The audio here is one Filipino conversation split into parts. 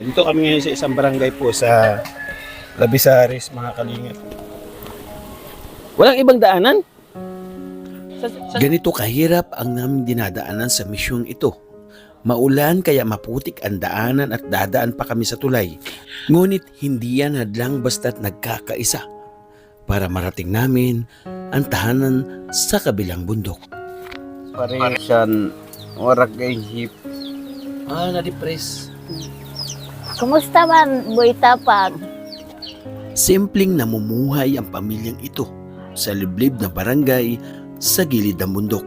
Dito kami ngayon sa isang barangay po sa Labisares, mga kalingap. Walang ibang daanan? Ganito kahirap ang naming dinadaanan sa misyong ito. Maulan kaya maputik ang daanan at dadaan pa kami sa tulay. Ngunit hindi yan hadlang basta't nagkakaisa para marating namin ang tahanan sa kabilang bundok. Paresan, warak hip. Na-depress. Kumusta man, Boy Tapang? Simpleng namumuhay ang pamilyang ito sa liblib na barangay sa gilid ng bundok.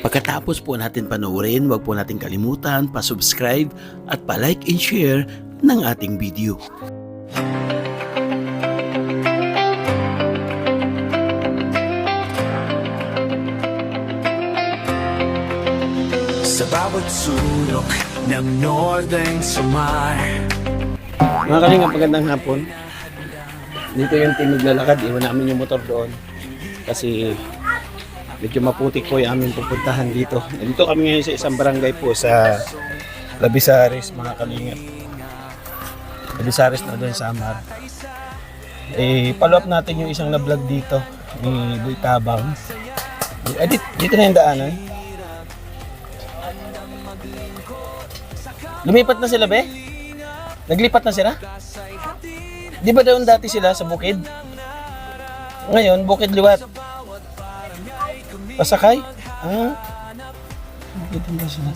Pagkatapos po natin panoorin, huwag po natin kalimutan pa-subscribe at pa-like and share ng ating video. Sa bawat sulok ng Northern Samar. Mga kalingap, magandang hapon. Dito yung team naglalakad, iwan namin yung motor doon. Kasi medyo maputik po yung aming pupuntahan dito. Dito kami ngayon sa isang barangay po sa Labisares, mga kalingap. Labisares na doon sa Samar. Follow up natin yung isang na-vlog dito ni Boy Tabang. Dito na yung daanan. Lumipat na sila, be? Naglipat na sila? Di ba doon dati sila sa bukid? Ngayon, bukid liwat. Pasakay? Dito ba sila?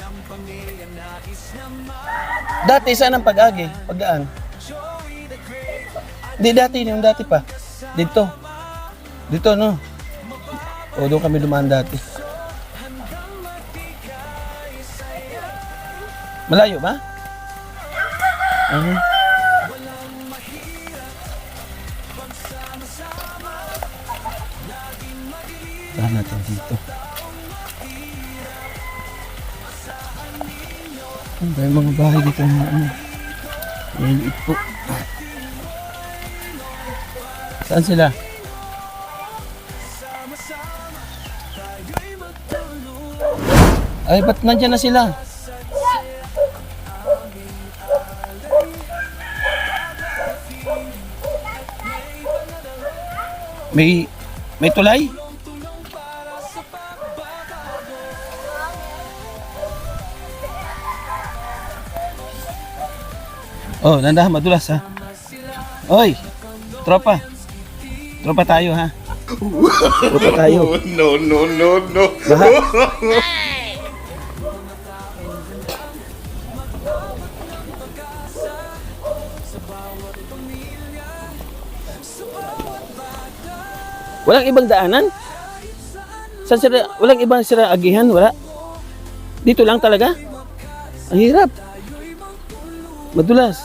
Dati, saan ang pag-agi? Pagdaan? Di dati, yung dati pa. Dito. Dito, no? O, doon kami dumaan dati. Malayo ba? Saan natin dito? Ang dahil mga bahay dito na maliit po. Saan sila? Ay, ba't nandyan na sila? May tulay? Oh, nandahan, madulas ha. Oy, tropa. Tropa tayo ha. Tropa tayo. No. Baha. Walang ibang daanan? Saan sila, walang ibang sila agihan? Wala? Dito lang talaga? Ang hirap. Madulas.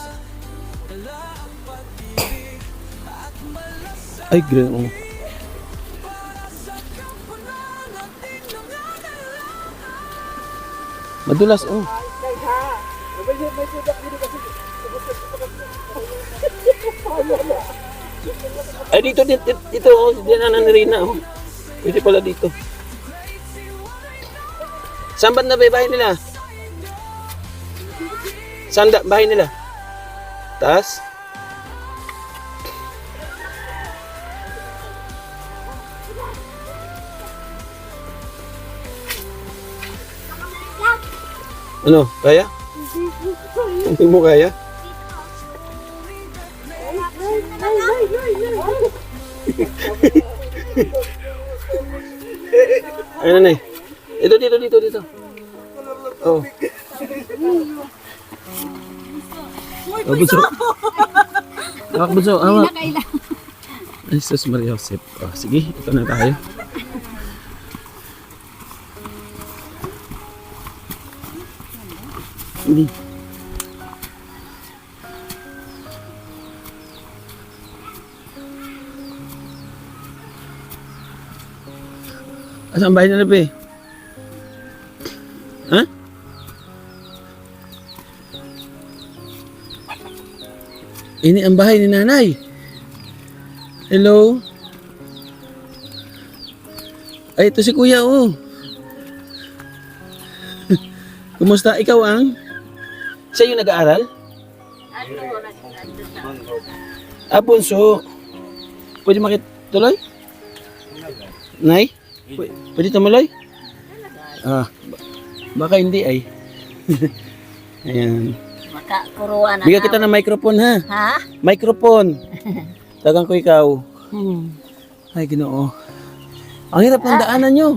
Ay, green. Madulas, oh. Ay, dito, oh, dinaanan ni Rina, oh. Pwede pala dito. Saan ba na ba bahay nila? Saan bahay nila? Taas? Ano? Kaya? Hindi mo kaya? Ay, nanay. Dito. Oh. Oh, bunso. Awak, bunso. Awak. Ay, Jesus Maria Joseph. Oh, sige, ito na tayo. Hindi. Asan ang bahay nila, be? Ha? Ini ang bahay ni nanay. Hello? Ay, ito si kuya, oh. Kumusta? Ikaw ang? Siya yung nag-aaral? Bunso. Pwede makituloy? Nay? Pwede tumuloy? Baka hindi ay. Ayan. Makakuruan na. Bigyan kita ng microphone ha. Ha? Microphone. Tagang ko ikaw. Hmm. Ay, Ginoo. Ang hirap ng daanan nyo.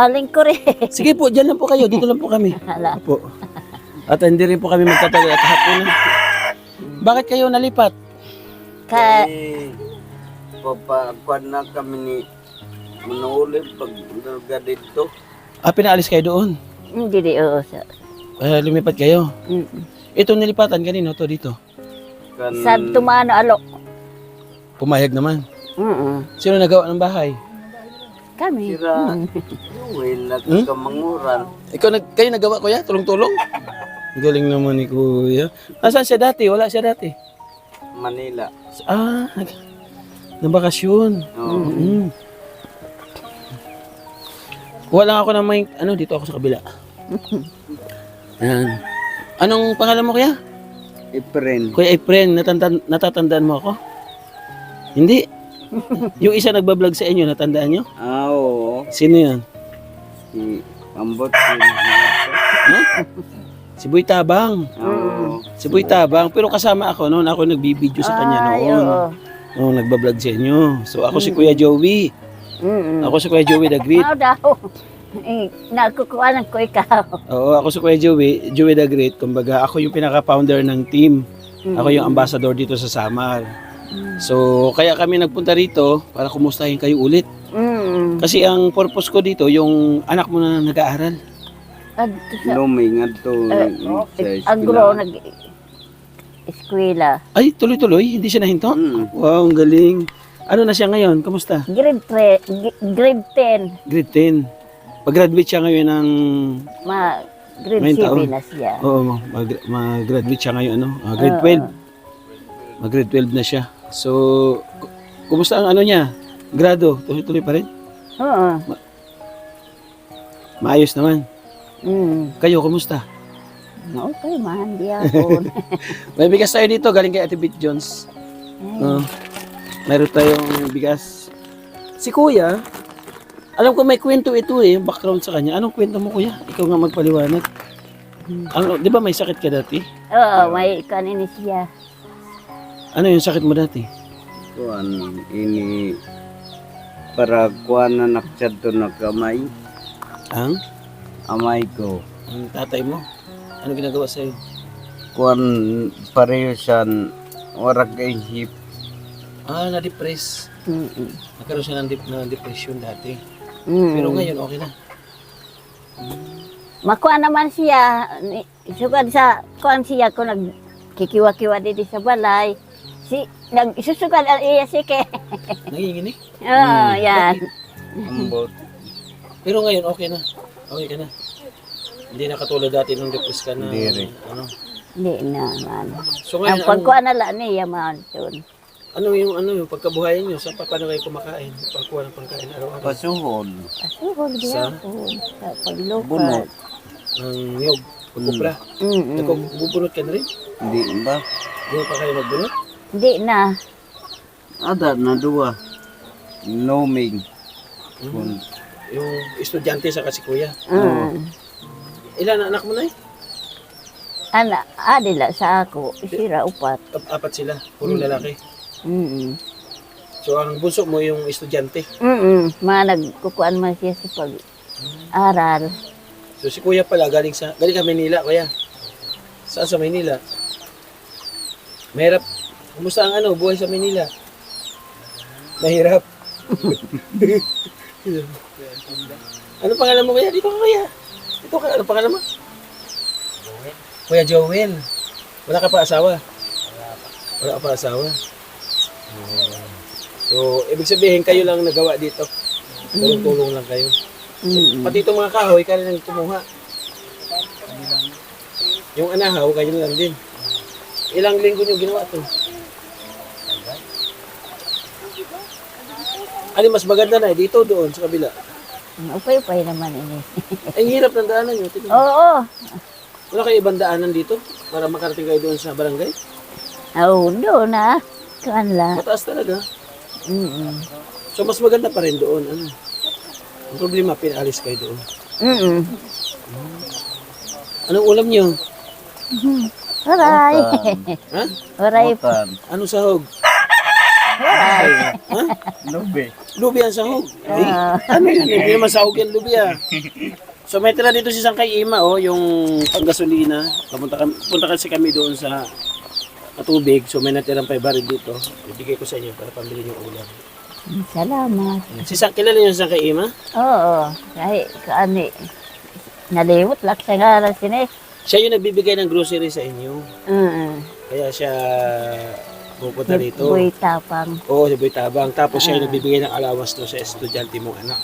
Lingkod eh. Sige po, dyan lang po kayo. Dito lang po kami. Hala. Opo. At hindi rin po kami magtatagal at hapunan. Bakit kayo nalipat? Ka, Papakuan na kami ni Manuli pag nalga dito. Pinaalis kayo doon. hindi di oo. Lumipat kayo. Mm. Itong nilipatan kanino to dito? Kan Sa tumano alo. Pumayag naman. Mm. Sino nagawa ng bahay? Kami. sira. Mm. Uy, nagkamanguran. Kayo nagawa kuya? Tulong-tulong? Galing naman ni kuya. Nasaan siya dati? Wala siya dati. Manila. Nabakasyon. Oo. Mm. Kuha lang ako ng may, dito ako sa kabila. Yan. Anong pangalan mo kuya? Efren. Kuya Efren, natatandaan mo ako? Hindi. Yung isa nagbablog sa inyo, natandaan nyo? Oo. Sino yan? Si Ambot. Si Boy Tabang. Oo. Si Boy Tabang. Pero kasama ako noon. Ako nagbibideo sa kanya Ay, noon. oo. Oo, nagbablog sa inyo. So ako si Kuya Joey. Mm. Ako si Kuya Joey the Great. Mao daw. Nakukuha ko ikaw. Oo, ako si Kuya Joey, Joey the Great. Kumbaga, ako yung pinaka-founder ng team. Ako yung ambassador dito sa Samar. So, kaya kami nagpunta rito para kumustahin kayo ulit. Mm. Kasi ang purpose ko dito, yung anak mo na nag-aaral. Adto sa Luming ato sa ang gulo eskwela. nag eskwela. Ay, tuloy-tuloy, hindi siya nahinto. Mm. Wow, ang galing. Ano na siya ngayon? Kamusta? Grade 3, grade 10, Grade 10. Pag-graduate siya ngayon ng... grade Ngayon taon? 7 na siya. Oo, mag-graduate siya ngayon, grade 12. Mag-grade 12 na siya. So, kumusta ang niya? Grado? Tuloy-tuloy pa rin? Oo. Maayos naman. Mm. Kayo, kumusta? Okay man, di ako. May bigas tayo dito, galing kay Ate Bit Jones. Meron tayong bigas. Si Kuya, alam ko may kwento ito yung background sa kanya. Anong kwento mo Kuya? Ikaw nga magpaliwanag. Di ba may sakit ka dati? Oo, may kanin siya. Ano yung sakit mo dati? Kuan ini para kuan na naksyad to na kamay. Ang? Amay ko. Ang tatay mo? Ano ginagawa sa'yo? Kuan pareho siya warag kay hip. Na-depress. Mm. Nagkaroon siya ng depression dati. Mm. Pero ngayon, okay na. Makuha naman siya. Sugad sa kuan siya ko nagkikiwa-kiwa dito sa balay. Nagsusugad ang iya sike. Nanginginig. Oo, yan. Ambot. Pero ngayon, okay na. Okay ka na. Hindi na katulad dati nung depressed ka na. Hindi rin. Hindi naman. So Ang ngayon, pagkuha na lang niya man doon. yung pagkabuhayan nyo? Paano kayo kumakain? Pagkuha ng pangkain araw-araw? Pasuhol. Pasuhol Sa? gyapon sa paglukad. Bunot. Ng niyog, pagkupra. Mm. Nagbubunot ka na rin? Hindi ba? Hindi pa kayo magbunot? Hindi na. Ada na duwa. Luming. Yung estudyante sa kasi kuya. Ilan na anak mo na Adila sa ako, isira upat. Apat sila, puro lalaki. Mm. So ang bunso mo yung estudyante. Nagkukuan man siya sa pag-aral. So si kuya pala galing ka Maynila kuya. Saan sa Maynila? Mahirap. Kumusta ang buhay sa Maynila? Mahirap. Ano pangalan mo kuya? Dito ka kuya. Dito ka. Ano pangalan mo? Kuya Joel. Wala ka pa asawa? Wala ka pa asawa? So, ibig sabihin kayo lang nagawa dito. Tulong-tulong lang kayo. Pati itong mga kahoy, kayo lang kumuha. Yung anahaw, kayo lang din. Ilang linggo nyo ginawa ito? Ano mas maganda na dito doon sa kabila? Upay-upay naman ini. Ang hirap ng daanan nyo. Tingnan. Oo. Wala kayo ibang daanan dito? para makarating kayo doon sa barangay? Oo, doon na. Kuan lang. Mataas talaga. Mm. So mas maganda pa rin doon. Ano? Ang problema, pinalis kayo doon. Mm. Anong ulam niyo? Aray. Ha? Aray. Butan. Anong sahog? Aray. Ha? Lubi. Lubi ang sahog. Ay, Ah. ano yan? Hindi naman sahog yan, lubi ah. So may tira dito si Sangkay Ima, oh, yung panggasolina. Punta kasi kami doon sa tubig. So may natirang 5 baril dito. Ibigay ko sa inyo para pambili yung ulam. Salamat. Kilala niyo si Sangkay Ima? Oo. Kahit kaani. Nalimot lang sa ngaran sini. Siya yung nagbibigay ng grocery sa inyo. Kaya siya pupunta rito. Boy tapang. Oo, si Boy Tabang. Tapos siya yung nagbibigay ng allowance doon sa estudyante mong anak.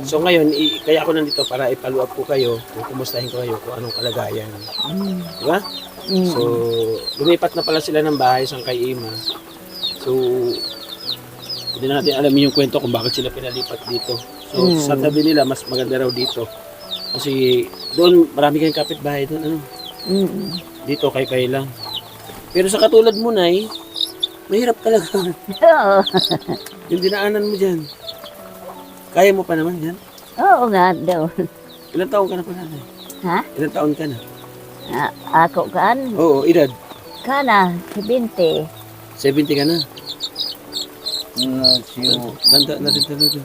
So ngayon, kaya ako nandito para ipalo up ko kayo, kung kumustahin ko kayo kung anong kalagayan. Di ba? So, lumipat na pala sila ng bahay sa kay Ima. So, hindi na natin alam yung kwento kung bakit sila pinalipat dito. So, sa tabi nila, mas maganda raw dito. Kasi doon, marami kayong kapitbahay doon. Ano? Dito, kayo lang. Pero sa katulad mo, Nay, mahirap talaga. Oo. Yung dinaanan mo dyan. Kaya mo pa naman yan. Oo nga daw. Ilang taon ka na pala, Nay? Ha? Ilang taon ka na? Ako kan? Oo, edad. Kana, 20. 70 ka na. Siyo. Tanda na rin talaga.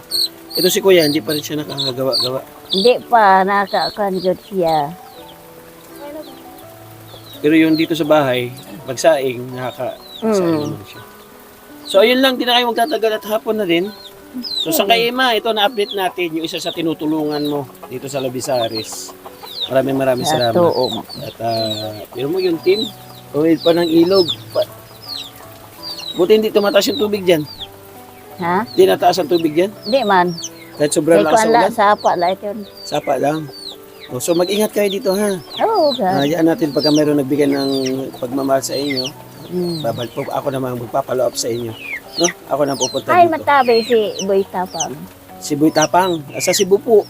Ito si Kuya, hindi pa rin siya nakakagawa-gawa. Hindi pa nakakanjot siya. Pero yung dito sa bahay, magsaing, nakakasaing naman siya. So ayun lang, di na kayo magtatagal at hapon na din. So sa kay Ima, ito na-update natin yung isa sa tinutulungan mo dito sa Labisaris. Maraming salamat. Tuong. At pero mo yung team, tuwid pa ng ilog. Buti hindi tumataas yung tubig dyan. Ha? Hindi nataas ang tubig dyan. Hindi man. Kahit sobrang Kay lakas kuan sa lang ulan. sapa lang ito. Sapa lang. Oh, so mag-ingat kayo dito ha. Oo ka. Hayaan natin pagka mayroon nagbigay ng pagmamahal sa inyo, babalik po ako naman magpapalo up sa inyo. No? Ako na pupunta Ay, dito. matabi si Boy Tapang. Si Boy Tapang, sa Cebu po.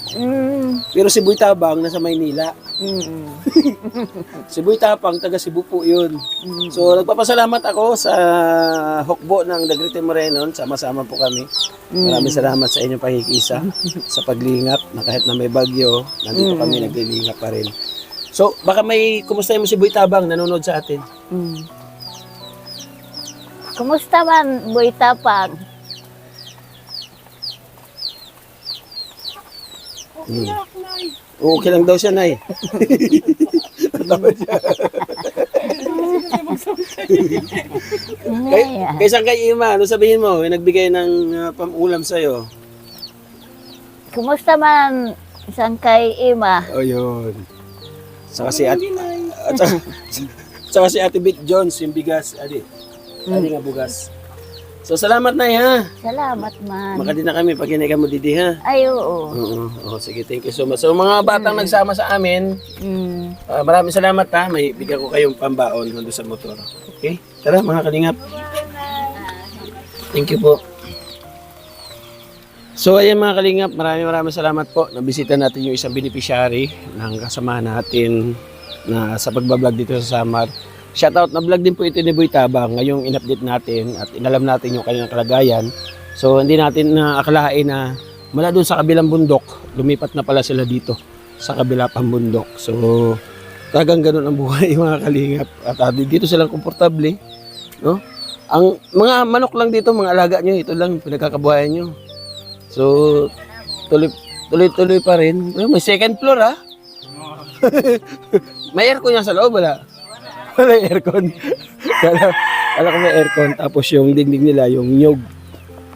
Pero si Boy Tabang nasa Maynila. Si Boy Tapang, taga Cebu po yun. So, nagpapasalamat ako sa hukbo ng Dagrete Morenon. Sama-sama po kami. Maraming salamat sa inyong pakikisa, sa paglingap, na kahit na may bagyo, nandito kami naglilingap pa rin. So, baka may kumustahin mo si Boy Tabang, nanonood sa atin. Kumusta man, Boy Tapang? Okay lang daw siya, Nay. Tatawa siya. Kaysa kay Ima, ano sabihin mo? Yung nagbigay ng pamulam sa'yo. Kumusta man, isang kay Ima? O yun. Saka si Ate, saka si Ate Bit Jones, yung bigas. Adi nga bugas. So salamat, Nay, ha. Salamat man. Makadi na kami pag hinay ka mo didi, ha. Ay, oo. Oo, sige, thank you so much. So mga batang nagsama sa amin, maraming salamat, ha. May bigyan ko kayong pambaon doon sa motor. Okay? Tara, mga kalingap. Thank you po. So ayan mga kalingap, maraming salamat po. Nabisita natin yung isang beneficiary ng kasama natin na sa pagbablog dito sa Samar. Shoutout na vlog din po ito ni Boy Tabang. Ngayong in-update natin at inalam natin yung kanyang kalagayan. So hindi natin akalain na mula doon sa kabilang bundok, lumipat na pala sila dito sa kabila pang bundok. So talagang ganun ang buhay mga kalingap. At dito silang komportable, no? Ang mga manok lang dito, mga alaga nyo, ito lang pinagkakabuhayan nyo. So tuloy pa rin. May second floor, ha? May aircon yan sa loob, wala? Wala aircon. Kala ko may aircon. Tapos yung dingding nila, yung nyog.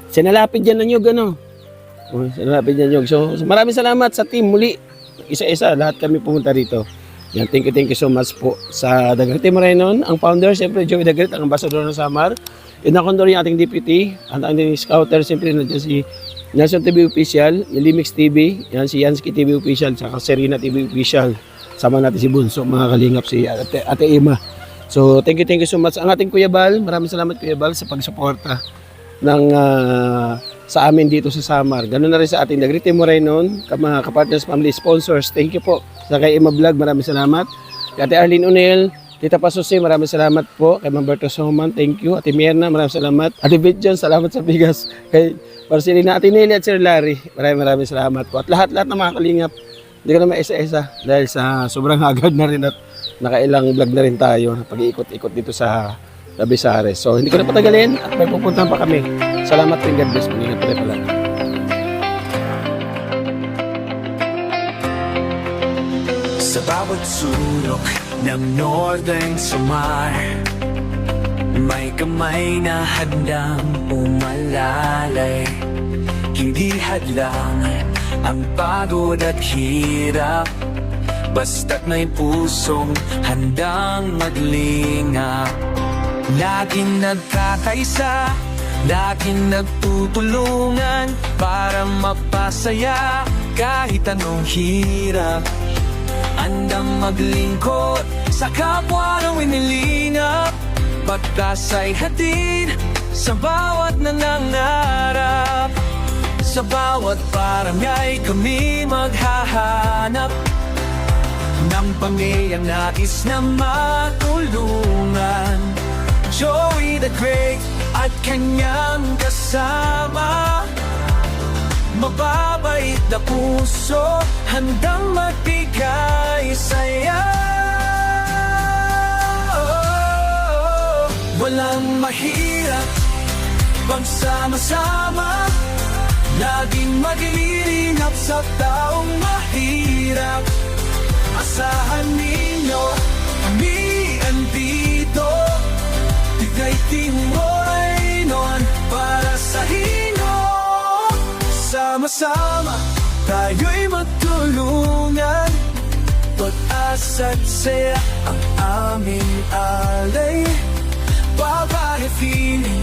Sinalapid dyan na nyog, ano? Sinalapid dyan nyog. So maraming salamat sa team. Muli, isa-isa, lahat kami pumunta rito. Yan, thank you so much po sa Dagrete Morenon. Ang founder, siyempre, Joey Dagrete, ang ambassador ng Samar. Yun ang kondor yung ating deputy. Ang ating scouter, siyempre, nandiyan si Nelson TV Official, yung Limix TV, yan si Yansky TV Official, saka Serena TV Official. Sama natin si Bunso, mga kalingap, si Ate Ima. So, thank you so much. Ang ating Kuya Bal, maraming salamat Kuya Bal sa pagsuporta ng sa amin dito sa Samar. Ganun na rin sa ating Dagrete Morenon, mga kapartners, family sponsors. Thank you po. Sa kay Ima Vlog, maraming salamat. Kay Ate Arlene Unel, Tita Pasusi, maraming salamat po. Kay Mamberto Soman, thank you. Ate Mierna, maraming salamat. Ate Bidjan, salamat sa bigas. Kay Marcelina, Ate Nelly at Sir Larry, maraming salamat po. At lahat-lahat ng mga kalingap, hindi ko na maisa-isa dahil sa sobrang hagad na rin at nakailang vlog na rin tayo na pag-iikot-ikot dito sa Labisares. So hindi ko na patagalin at may pupuntahan pa kami. Salamat rin, God bless. Mag-ingat pa rin pala. Sa bawat sulok ng Northern Samar, may kamay na handang umalalay. Hindi hadlang ang pagod at hirap, basta't may pusong handang maglingap. Laging nagkakaisa, laging nagtutulungan para mapasaya kahit anong hirap. Handang maglingkod sa kapwa ng inilingap, pagtas ay hatid sa bawat nangangarap. Sa bawat barangay kami maghahanap ng pamilyang nais na matulungan. Joey the Great at kanyang kasama, mababait na puso, handang magbigay saya. Walang mahirap pagsama-sama, laging maglilingap sa taong mahirap. Asahan ninyo, kami andito, tigay timoy noon para sa inyo. Sama-sama, tayo'y magtulungan, pag-asa't saya ang aming alay. Babae feeling